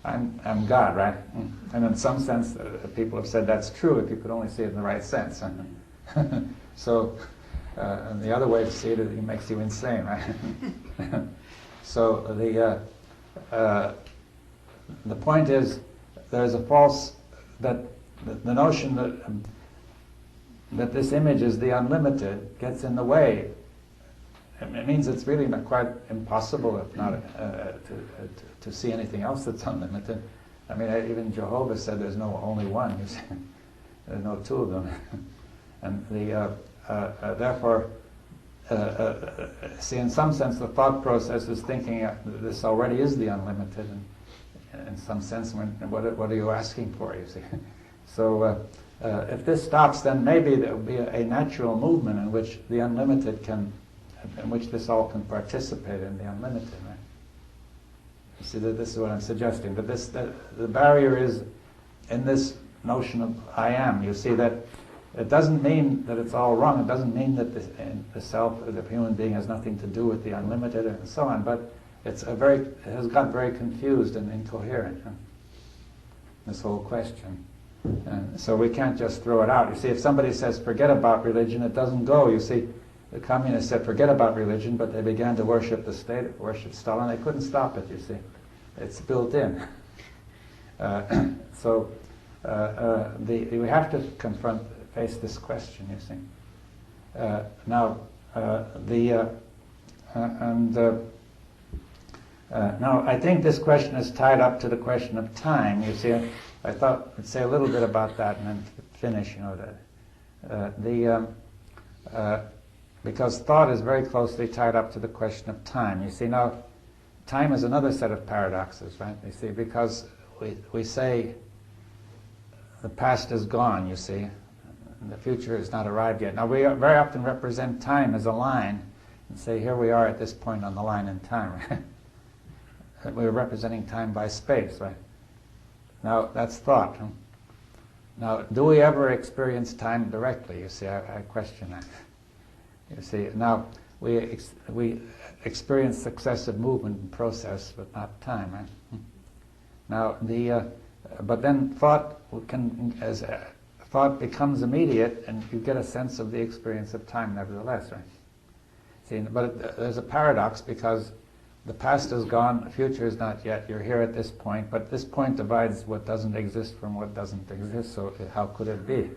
I'm God, right? And in some sense, people have said that's true if you could only see it in the right sense. So, and the other way to see it is it makes you insane, right? So the point is, there's a false, that the notion that this image is the unlimited gets in the way. It means it's really not quite impossible, if not to see anything else that's unlimited. I mean, even Jehovah said there's no only one. You see, there's no two of them, and therefore, see, in some sense, the thought process is thinking this already is the unlimited, and in some sense, what are you asking for? You see, so if this stops, then maybe there will be a natural movement in which the unlimited in which this all can participate in the unlimited. Right? You see, that this is what I'm suggesting. But the barrier is in this notion of I am. You see that it doesn't mean that it's all wrong. It doesn't mean that the self, the human being, has nothing to do with the unlimited and so on. But it has got very confused and incoherent. This whole question. And so we can't just throw it out. You see, if somebody says forget about religion, it doesn't go. You see, the communists said forget about religion, but they began to worship the state, worship Stalin. They couldn't stop it, you see. It's built in. So we have to face this question, you see. Now I think this question is tied up to the question of time. You see, I thought I'd say a little bit about that and then finish. Because thought is very closely tied up to the question of time. You see, now time is another set of paradoxes, right? You see, because we say the past is gone. You see, and the future is not arrived yet. Now we very often represent time as a line and say, here we are at this point on the line in time. Right? We're representing time by space, right? Now that's thought. Now, do we ever experience time directly? You see, I question that. You see, now we experience successive movement and process, but not time. Right? Now but then thought becomes immediate, and you get a sense of the experience of time, nevertheless, right? See, but there's a paradox because the past is gone, the future is not yet. You're here at this point, but this point divides what doesn't exist from what doesn't exist. So how could it be?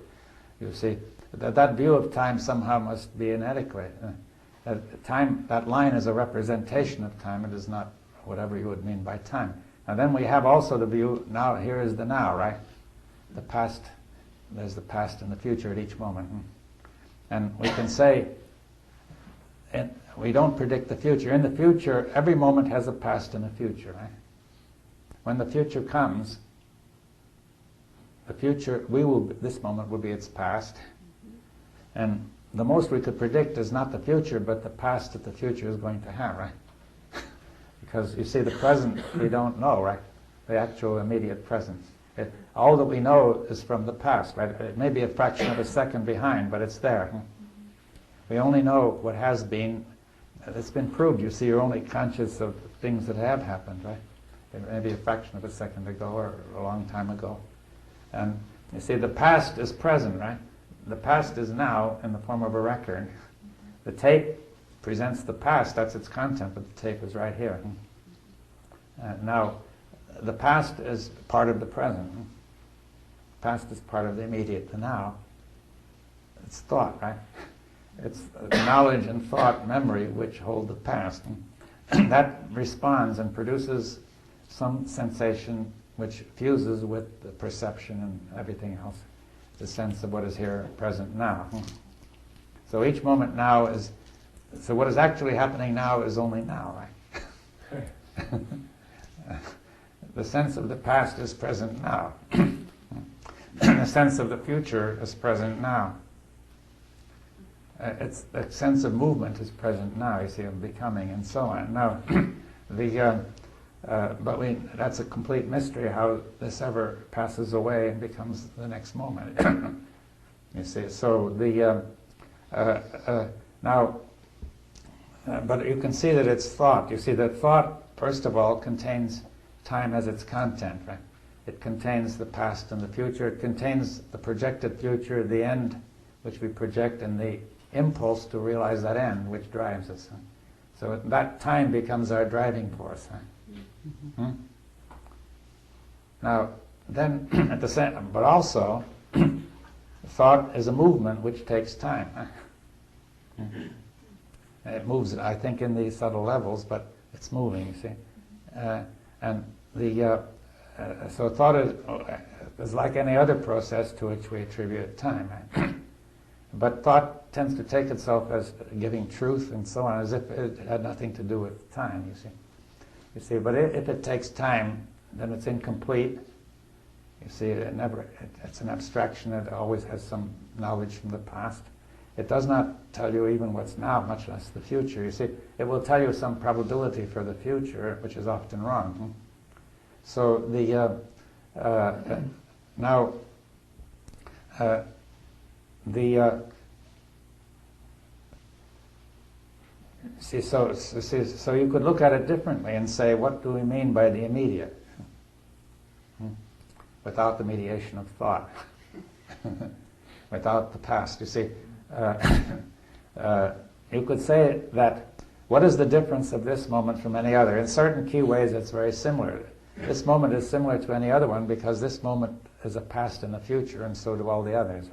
You see, that view of time somehow must be inadequate. That line is a representation of time. It is not whatever you would mean by time. And then we have also the view, now here is the now, right? The past, there's the past and the future at each moment. And we can say, we don't predict the future. In the future, every moment has a past and a future, right? When the future comes, this moment will be its past. And the most we could predict is not the future, but the past that the future is going to have, right? Because you see, the present we don't know, right? The actual immediate present. All that we know is from the past, right? It may be a fraction of a second behind, but it's there. We only know what has been. It's been proved. You see, you're only conscious of things that have happened, right? It may be a fraction of a second ago or a long time ago. And you see, the past is present, right? The past is now in the form of a record. The tape presents the past, that's its content, but the tape is right here. Now, the past is part of the present. The past is part of the immediate, the now. It's thought, right? It's knowledge and thought, memory, which hold the past. That responds and produces some sensation which fuses with the perception and everything else, the sense of what is here, present, now. So each moment now is, so what is actually happening now is only now, right? The sense of the past is present now. The sense of the future is present now. It's the sense of movement is present now, you see, of becoming and so on. Now, that's a complete mystery how this ever passes away and becomes the next moment. You see, so but you can see that it's thought. You see that thought, first of all, contains time as its content, right? It contains the past and the future. It contains the projected future, the end, which we project, and the impulse to realize that end, which drives us. So that time becomes our driving force. Now, then, at the same, but also, thought is a movement which takes time. It moves, I think, in these subtle levels, but it's moving, you see. So thought is like any other process to which we attribute time. Right? But thought tends to take itself as giving truth and so on, as if it had nothing to do with time, you see. You see, but if it takes time, then it's incomplete. You see, it's an abstraction. It always has some knowledge from the past. It does not tell you even what's now, much less the future. You see, it will tell you some probability for the future, which is often wrong. So so you could look at it differently and say, what do we mean by the immediate? Without the mediation of thought, without the past. You see, you could say that What is the difference of this moment from any other? In certain key ways, it's very similar. This moment is similar to any other one because this moment is a past and a future, and so do all the others.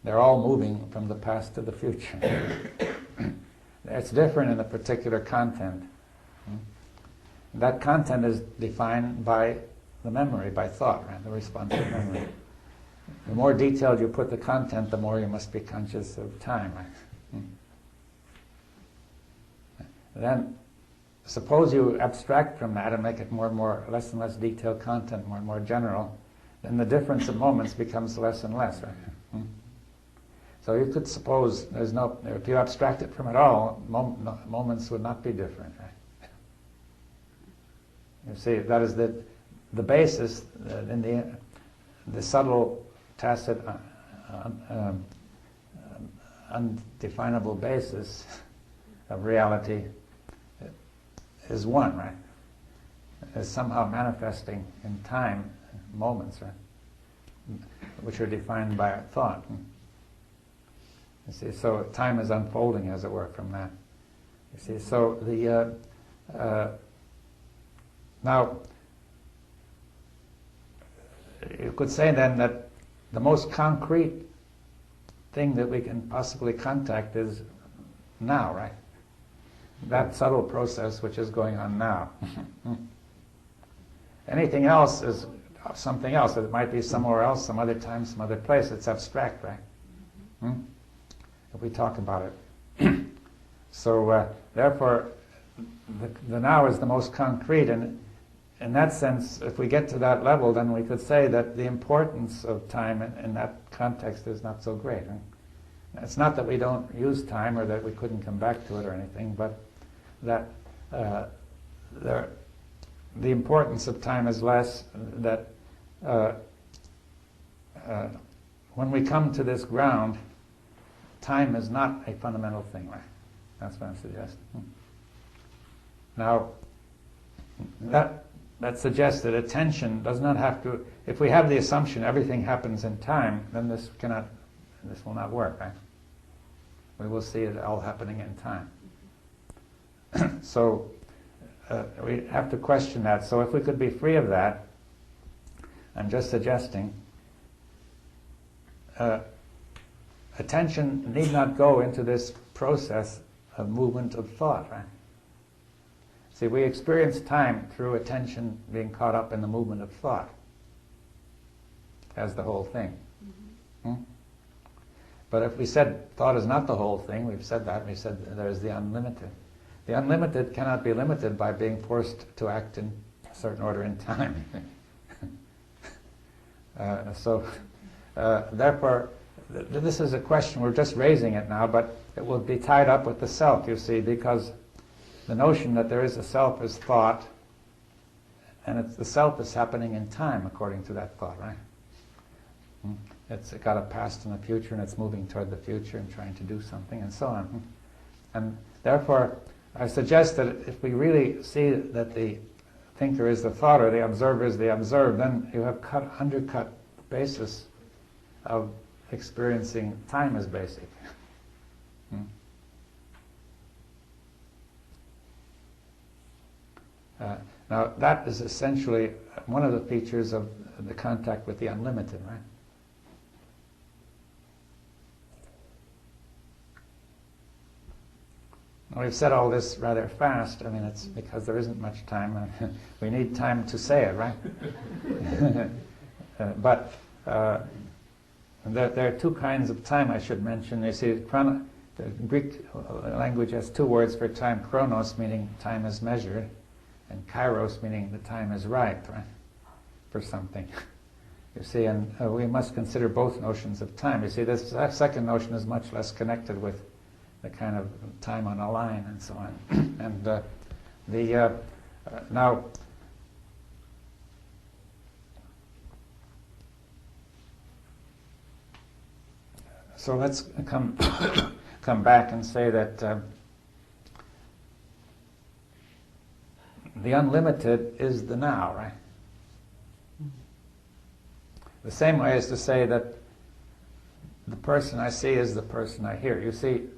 They're all moving from the past to the future. It's different in a particular content. That content is defined by the memory, by thought, right? The responsive memory. The more detailed you put the content, the more you must be conscious of time. Right? Then, suppose you abstract from that and make it more and more, less and less detailed content, more and more general, then the difference of moments becomes less and less, right? So you could suppose if you abstract it from it all, moments would not be different, right? You see, that is the basis in the subtle, tacit, undefinable basis of reality is one, right? Is somehow manifesting in time, moments, right? Which are defined by thought. You see, so time is unfolding, as it were, from that. You see, so now you could say then that the most concrete thing that we can possibly contact is now, right? That subtle process which is going on now. Anything else is something else. It might be somewhere else, some other time, some other place. It's abstract, right? If we talk about it. So, therefore, the now is the most concrete, and in that sense, if we get to that level, then we could say that the importance of time in that context is not so great. It's not that we don't use time or that we couldn't come back to it or anything, but that the importance of time is less, that when we come to this ground, time is not a fundamental thing, right? That's what I'm suggesting. Now, that suggests that attention does not have to, if we have the assumption everything happens in time, then this will not work, right? We will see it all happening in time. So we have to question that. So if we could be free of that, I'm just suggesting attention need not go into this process of movement of thought, right? See, we experience time through attention being caught up in the movement of thought as the whole thing. But if we said thought is not the whole thing, we've said that, we said there's the unlimited. The unlimited cannot be limited by being forced to act in a certain order in time. Therefore, this is a question, we're just raising it now, but it will be tied up with the self, you see, because the notion that there is a self is thought, and the self is happening in time according to that thought, right? It's got a past and a future, and it's moving toward the future and trying to do something, and so on. And therefore, I suggest that if we really see that the thinker is the thought or the observer is the observed, then you have undercut the basis of experiencing time as basic. Now, that is essentially one of the features of the contact with the unlimited, right? We've said all this rather fast. I mean, it's because there isn't much time. We need time to say it, right? But there are two kinds of time I should mention. You see, the Greek language has two words for time: chronos, meaning time is measured, and kairos, meaning the time is right, for something. You see, and we must consider both notions of time. You see, this second notion is much less connected with the kind of time on a line and so on. And now, so let's come back and say that the unlimited is the now, right? The same way as to say that the person I see is the person I hear. You see,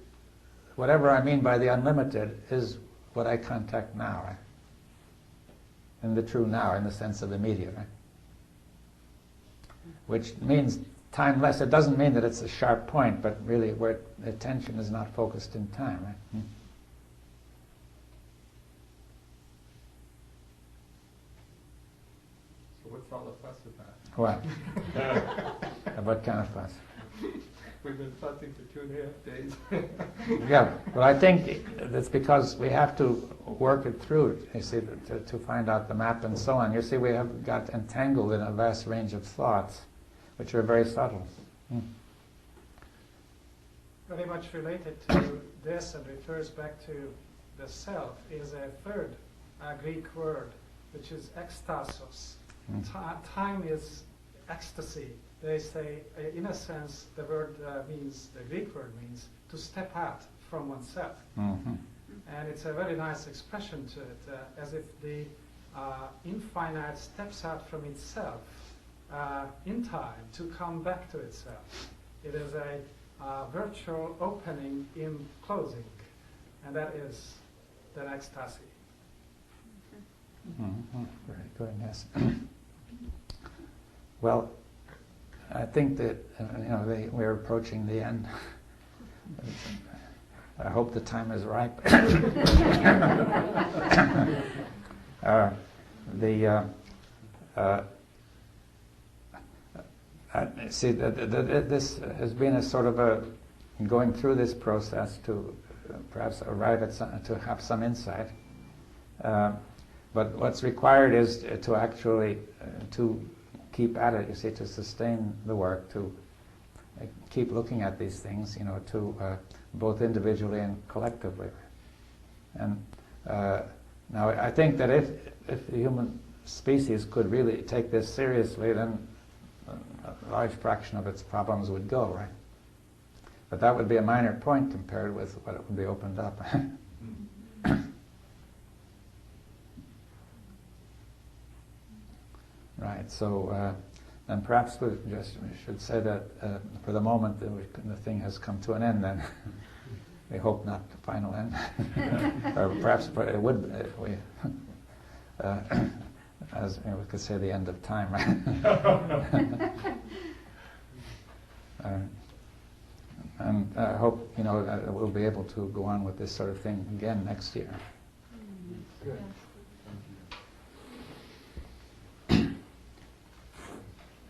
whatever I mean by the unlimited is what I contact now, right? In the true now, in the sense of immediate, right? Which means timeless. It doesn't mean that it's a sharp point, but really where attention is not focused in time, right? So what's all the fuss about? What? What kind of fuss? We've been fussing for 2.5 days. Yeah, well, I think that's because we have to work it through, you see, to find out the map and so on. You see, we have got entangled in a vast range of thoughts, which are very subtle. Very much related to this and refers back to the self is a third Greek word, which is ekstasos. Time is ecstasy. They say, in a sense, the word means, the Greek word means, to step out from oneself. Mm-hmm. And it's a very nice expression to it, as if the infinite steps out from itself in time to come back to itself. It is a virtual opening in closing, and that is the ecstasy. Mm-hmm. Very good, yes. Well, I think that we're approaching the end. I hope the time is ripe. See, this has been a sort of a going through this process to perhaps arrive at to have some insight. But what's required is to actually to keep at it, you see, to sustain the work, to keep looking at these things, to both individually and collectively. And now I think that if the human species could really take this seriously, then a large fraction of its problems would go, right? But that would be a minor point compared with what it would be opened up. Right, so then perhaps we should say that for the moment the thing has come to an end then. We hope not the final end. Or perhaps it would, as we could say, the end of time, right? And I hope, that we'll be able to go on with this sort of thing again next year. Good.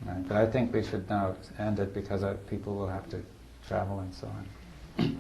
Right, but I think we should now end it because people will have to travel and so on.